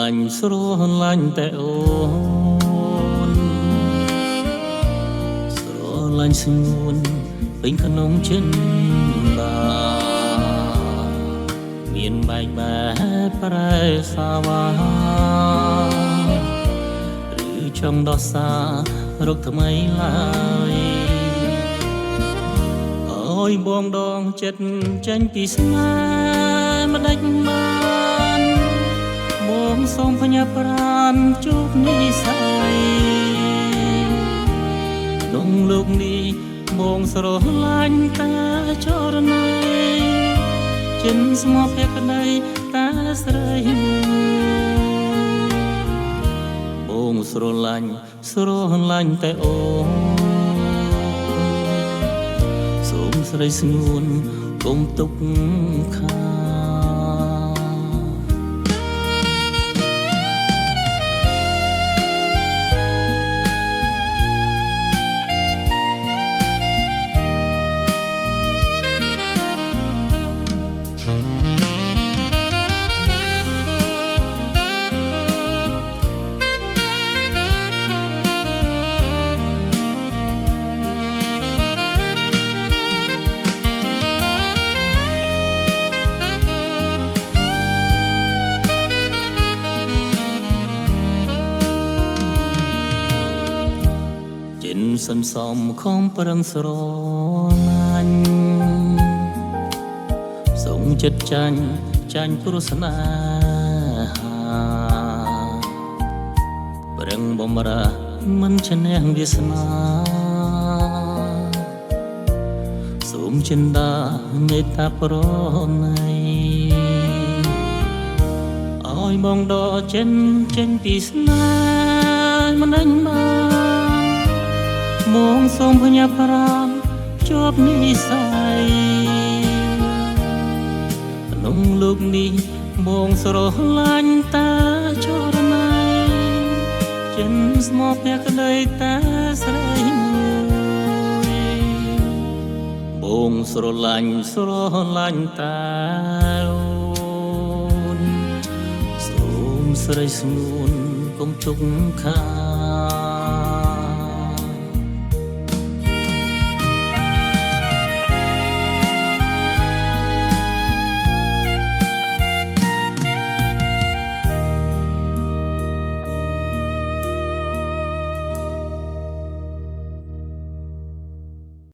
លាញ់តែអូនស្រឡាញ់ស្ងួនពេញក្នុងចិត្តបាមានបែកបែកប្រែសាវាឬចង់ដោះសាររកថ្មីឡើយអើយបងដងចិត្តចាញ់ពីស្នេហ៍មិនដាច់បានបងសូមផ្ញើប្រាណជួបនិស្ស័យក្នុងលោកនេះបងស្រឡាញ់តាចរណៃចិនស្មោះភក្តីតាស្រីបងស្រឡាញ់តែអូនសូមស្រីស្ងួនកុំទុកខាសន្សំខំប្រឹងស្រឡាញ់សូមចិត្តចាញ់ព្រោះស្នេហាប្រឹងបំរើមិនឈ្នះវាសនាសូមចិន្តាមេត្តាប្រណីឲ្យបងដកចេញពីស្នេហ៍មិនដាច់បានបងសូមផ្ញើប្រាណជាប់និស្ស័យក្នុងលោកនេះបងស្រឡាញ់តាចរណៃចិនស្មោះភក្តីតាស្រីមួយបងស្រឡាញ់តាអូនសូមស្រីស្ងួនកុំទុកខា